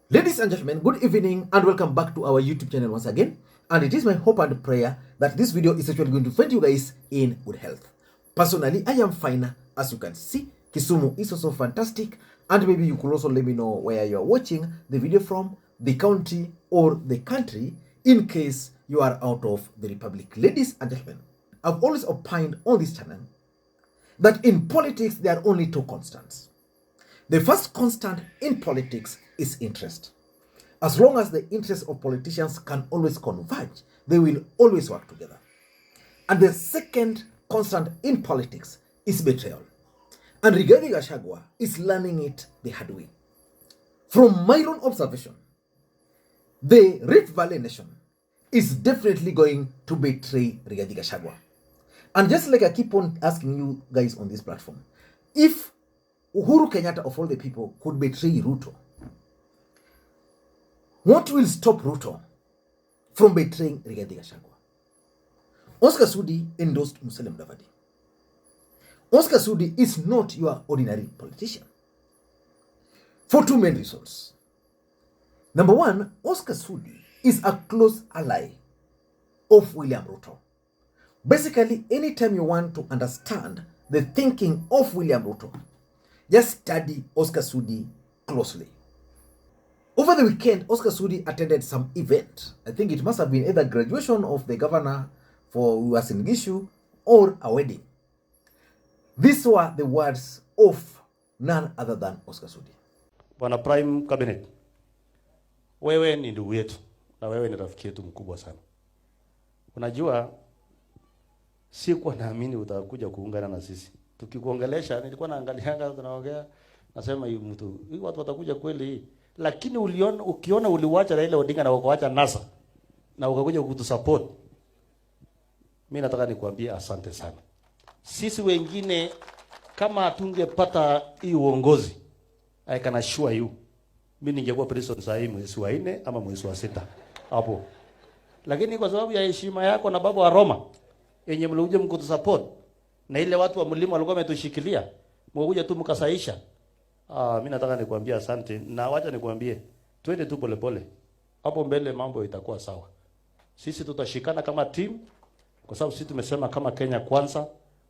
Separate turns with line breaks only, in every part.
Ladies and gentlemen, good evening and welcome back to our YouTube channel once again. And it is my hope and prayer that this video is actually going to find you guys in good health. Personally, I am fine. As you can see, Kisumu is also fantastic. And maybe you could also let me know where you are watching the video from, the county or the country, in case you are out of the republic. Ladies and gentlemen, I've always opined on this channel that in politics there are only two constants. The first constant in politics is interest. As long as the interests of politicians can always converge, they will always work together. And the second constant in politics is betrayal. And regarding Gachagua is learning it the hard way. From my own observation, the Rift Valley nation is definitely going to betray Rigathi Gachagua. And just like I keep on asking you guys on this platform, if Uhuru Kenyatta of all the people could betray Ruto, what will stop Ruto from betraying Rigathi Gachagua? Oscar Sudi endorsed Mudavadi. Oscar Sudi is not your ordinary politician for two main reasons. Number one, Oscar Sudi is a close ally of William Ruto. Basically, anytime you want to understand the thinking of William Ruto, just study Oscar Sudi closely. Over the weekend, Oscar Sudi attended some event. I think it must have been either graduation of the governor for Uasin Gishu or a wedding. These were the words of none other than Oscar Sudi.
Bwana Prime Cabinet, wewe ni ndugu yetu na wewe ni rafiki yetu mkubwa sana. Unajua sikuwa naamini utakuja kuungana na sisi. Tukikuongelesha nilikuwa naangalianga tunaongea nasema hii mtu hii watu watakuja kweli, lakini ukiona uliwacha Raila Odinga na ukaacha NASA na ukakuja kutusupport, mimi nataka nikwambie asante sana. Sisi wengine kama tungepata hii uongozi, I can assure you, mimi ningekuwa president saa hii mwezi wa 4 ama mwezi wa 6 hapo. Lakini kwa sababu ya heshima yako na baba wa Roma yenye mlikuja mkutusupport na ile watu wa mlima walikuwa wametushikilia, mwakuja tu mkasaisha. Mimi nataka nikwambie asante, na wacha nikwambie twende tu polepole. Hapo mbele mambo itakuwa sawa. Sisi tutashikana kama team kwa sababu sisi tumesema kama Kenya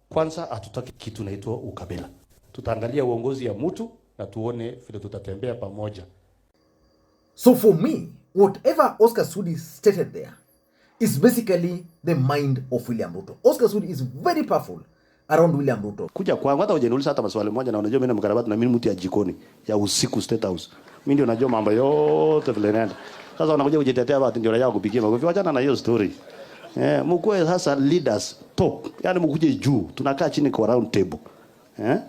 kwanza hatutaki kitu naitwa ukabila. Tutaangalia uongozi ya mtu na tuone vile tutatembea pamoja.
So for me, whatever Oscar Sudi stated there is basically the mind of William Ruto. Oscar Sudi is very powerful around William Ruto.
Kuja kwangu hata hujaniuliza hata maswali moja, na unajua mimi na mkarabati na mimi mtu ya jikoni ya usiku State House. Mimi ndio najua mambo yote vile inaenda. Sasa unakuja kujitetea basi ndio raia kupigia makofi. Wachana na hiyo story. Mkue sasa leaders top. Yaani mkuje juu. Tunakaa chini kwa round table.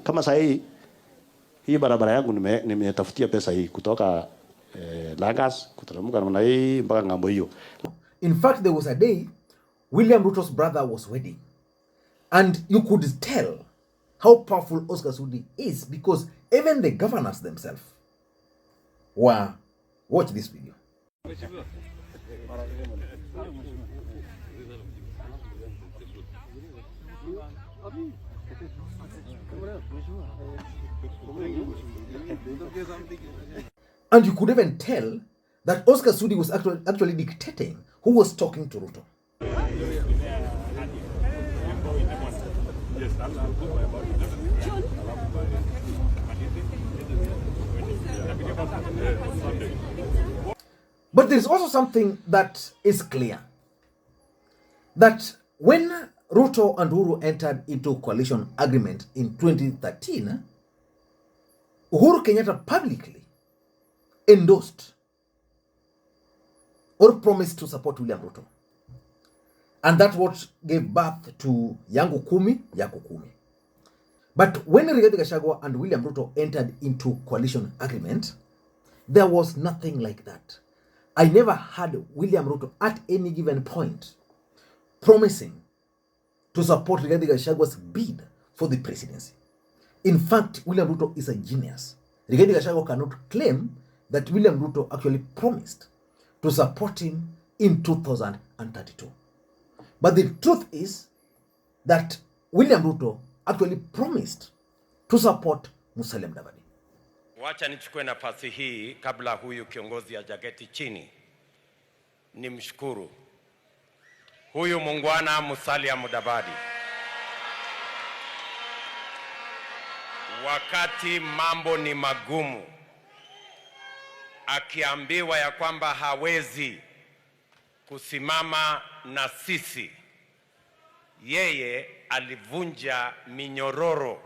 Kama sasa hii barabara yangu nimetafutia pesa hii kutoka Lagas kuteremka namna hii mpaka ngambo hiyo.
In fact, there was a day William Ruto's brother was wedding. And you could tell how powerful Oscar Sudi is because even the governors themselves were. Watch this video. And you could even tell that Oscar Sudi was actually dictating who was talking to Ruto. But there is also something that is clear. That when Ruto and Uhuru entered into coalition agreement in 2013, Uhuru Kenyatta publicly endorsed or promised to support William Ruto. And that's what gave birth to Yangu Kumi, Yako Kumi. But when Rigathi Gachagua and William Ruto entered into coalition agreement, there was nothing like that. I never heard William Ruto at any given point promising to support Rigathi Gachagua's bid for the presidency. In fact, William Ruto is a genius. Rigathi Gachagua cannot claim that William Ruto actually promised to support him in 2032. But the truth is that William Ruto actually promised to support Mudavadi.
Wacha nichukue nafasi hii kabla huyu kiongozi hajageti chini. Nimshukuru huyu muungwana Musalia Mudavadi. Wakati mambo ni magumu, akiambiwa ya kwamba hawezi kusimama na sisi, yeye alivunja minyororo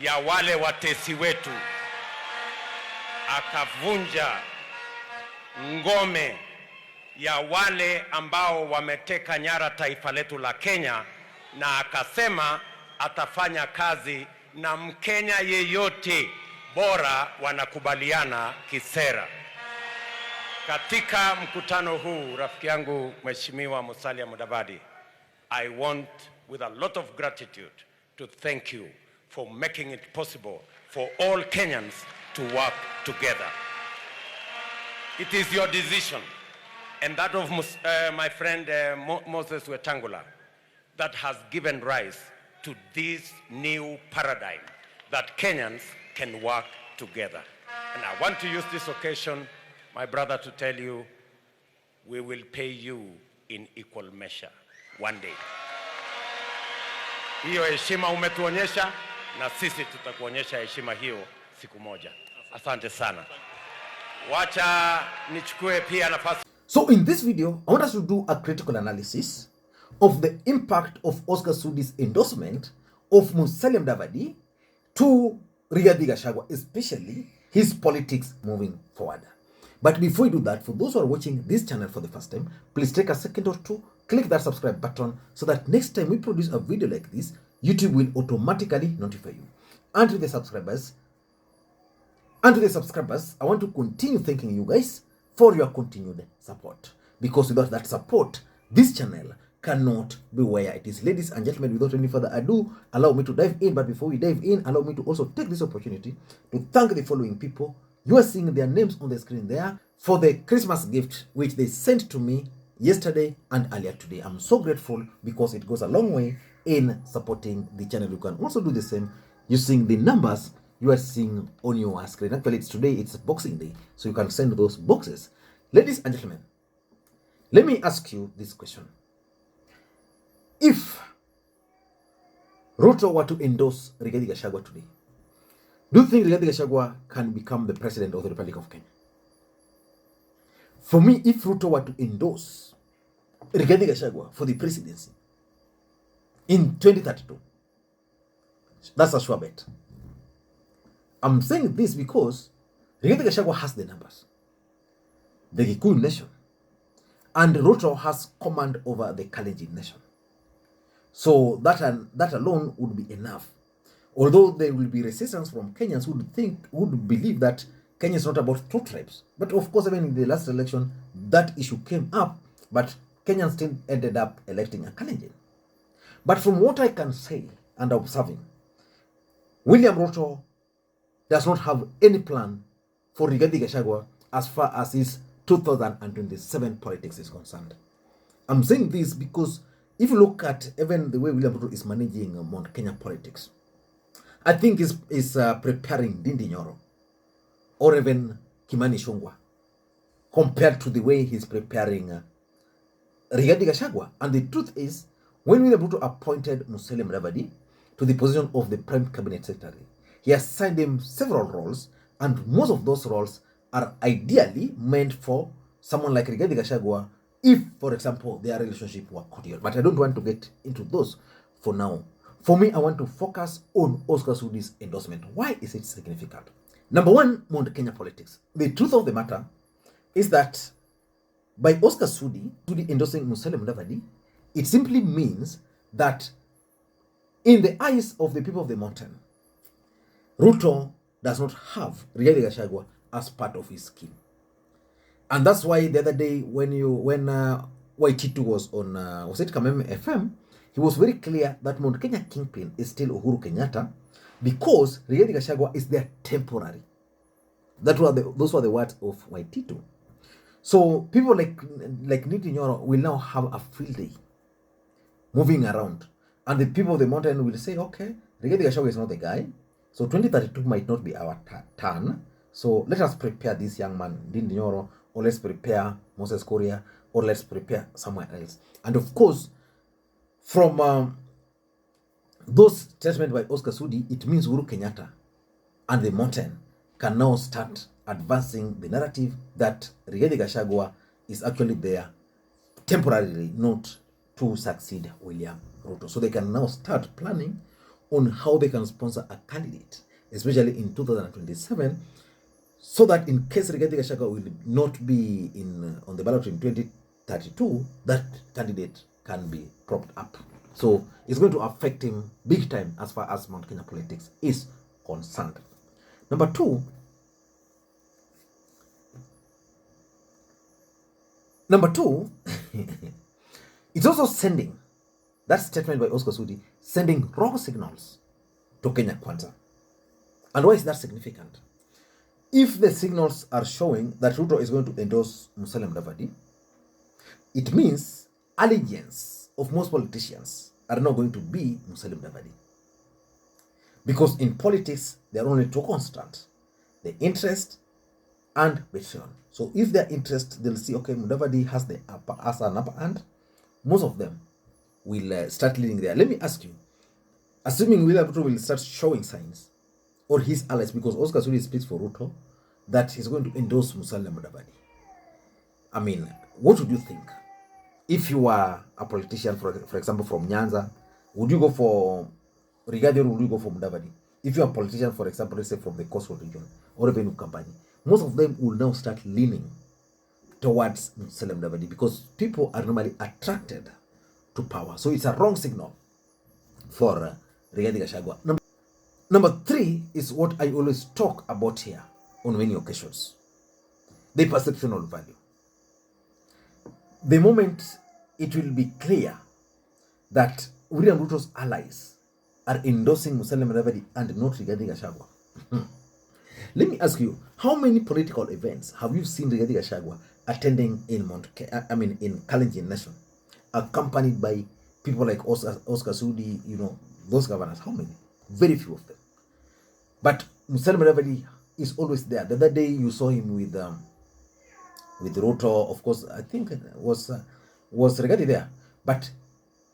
ya wale watesi wetu, akavunja ngome ya wale ambao wameteka nyara taifa letu la Kenya, na akasema atafanya kazi na Mkenya yeyote bora wanakubaliana kisera. Katika mkutano huu, rafiki yangu Mheshimiwa Musalia Mudavadi, I want with a lot of gratitude to thank you for making it possible for all Kenyans to work together. It is your decision and that of my friend Moses Wetangula that has given rise to this new paradigm that Kenyans can work together. And I want to use this occasion, my brother, to tell you, we will pay you in equal measure one day. Hiyo heshima umetuonyesha na sisi tutakuonyesha heshima hiyo siku moja. Asante sana. Wacha nichukue pia nafasi.
So in this video, I want us to do a critical analysis of the impact of Oscar Sudi's endorsement of Musalia Mudavadi to Rigathi Gachagua, especially his politics moving forward. But before we do that, for those who are watching this channel for the first time, please take a second or two, click that subscribe button so that next time we produce a video like this, YouTube will automatically notify you. And to the subscribers, I want to continue thanking you guys for your continued support. Because without that support, this channel cannot be where it is. Ladies and gentlemen, without any further ado, allow me to dive in. But before we dive in, allow me to also take this opportunity to thank the following people. You are seeing their names on the screen there for the Christmas gift which they sent to me yesterday and earlier today. I'm so grateful because it goes a long way in supporting the channel. You can also do the same using the numbers you are seeing on your screen. Actually, it's Boxing Day, so you can send those boxes. Ladies and gentlemen, let me ask you this question. If Ruto were to endorse Rigathi Gachagua today, do you think Rigathi Gachagua can become the president of the Republic of Kenya? For me, if Ruto were to endorse Rigathi Gachagua for the presidency in 2032, that's a sure bet. I'm saying this because Rigathi Gachagua has the numbers, the Gikuyu nation, and Ruto has command over the Kalenjin nation. So that alone would be enough. Although there will be resistance from Kenyans who would believe that Kenya is not about two tribes. But of course, even in the last election, that issue came up, but Kenyans still ended up electing a Kalenjin. But from what I can say and observing, William Ruto does not have any plan for Rigathi Gachagua as far as his 2027 politics is concerned. I'm saying this because if you look at even the way William Ruto is managing Mount Kenya politics, I think is preparing Ndindi Nyoro or even Kimani Ichung'wah compared to the way he's preparing Rigathi Gachagua. And the truth is, when William Ruto appointed Musalia Mudavadi to the position of the Prime Cabinet Secretary, he assigned him several roles, and most of those roles are ideally meant for someone like Rigathi Gachagua if, for example, their relationship were cordial. But I don't want to get into those for now. For me, I want to focus on Oscar Sudi's endorsement. Why is it significant? Number one, Mount Kenya politics. The truth of the matter is that by Oscar Sudi endorsing Musalia Mudavadi, it simply means that in the eyes of the people of the mountain, Ruto does not have Rigathi Gachagua as part of his scheme. And that's why the other day when Waititu was on, was it Kameme FM, he was very clear that Mount Kenya kingpin is still Uhuru Kenyatta because Rigathi Gachagua is there temporary. Those were the words of Waititu. So people like Ndindi Nyoro will now have a field day moving around. And the people of the mountain will say, okay, Rigathi Gachagua is not the guy. So 2032 might not be our turn. So let us prepare this young man, Ndindi Nyoro, or let's prepare Moses Kuria, or let's prepare somewhere else. And of course, from those statements by Oscar Sudi, it means Uhuru Kenyatta and the Mountain can now start advancing the narrative that Rigathi Gachagua is actually there temporarily, not to succeed William Ruto. So they can now start planning on how they can sponsor a candidate, especially in 2027, so that in case Rigathi Gachagua will not be on the ballot in 2032, that candidate can be propped up. So it's going to affect him big time as far as Mount Kenya politics is concerned. Number two, it's also sending, that statement by Oscar Sudi, sending wrong signals to Kenya Kwanza. And why is that significant? If the signals are showing that Ruto is going to endorse Musalia Mudavadi, it means allegiance of most politicians are not going to be Musalia Mudavadi. Because in politics, there are only two constants: the interest and vision. So if their interest, they'll see, okay, Mudavadi has an upper hand, most of them will start leading there. Let me ask you, assuming William Ruto will start showing signs, or his allies, because Oscar Sudi speaks for Ruto, that he's going to endorse Musalia Mudavadi. I mean, what would you think? If you are a politician, for example, from Nyanza, would you go for Rigathi or would you go for Mudavadi? If you are a politician, for example, let's say from the coastal region or even Ukambani, most of them will now start leaning towards Musalia Mudavadi because people are normally attracted to power. So it's a wrong signal for Rigathi Gachagua. Number three is what I always talk about here on many occasions: the perceptional value. The moment it will be clear that William Ruto's allies are endorsing Musalia Mudavadi and not Rigathi Gachagua, let me ask you, how many political events have you seen Rigathi Gachagua attending in Kalenjin Nation, accompanied by people like Oscar Sudi, those governors? How many? Very few of them. But Musalia Mudavadi is always there. The other day you saw him with Ruto, of course. I think was Rigathi there, but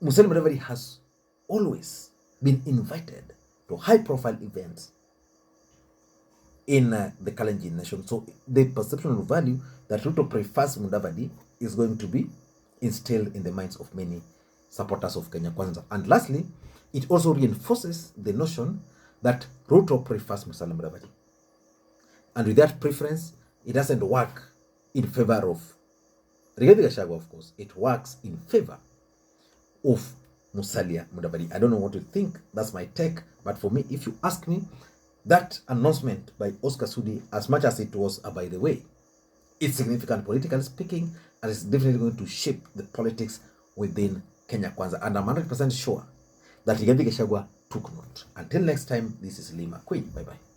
Musalia Mudavadi has always been invited to high-profile events in the Kalenjin Nation. So the perception of value that Ruto prefers Mudavadi is going to be instilled in the minds of many supporters of Kenya Kwanza. And lastly, it also reinforces the notion that Ruto prefers Musalia Mudavadi. And with that preference, it doesn't work in favor of Rigathi Gachagua, of course. It works in favor of Musalia Mudavadi. I don't know what you think. That's my take. But for me, if you ask me, that announcement by Oscar Sudi, as much as it was by the way, it's significant politically speaking, and it's definitely going to shape the politics within Kenya Kwanza. And I'm 100% sure that Rigathi Gachagua took note. Until next time, this is Makwiny. Bye-bye.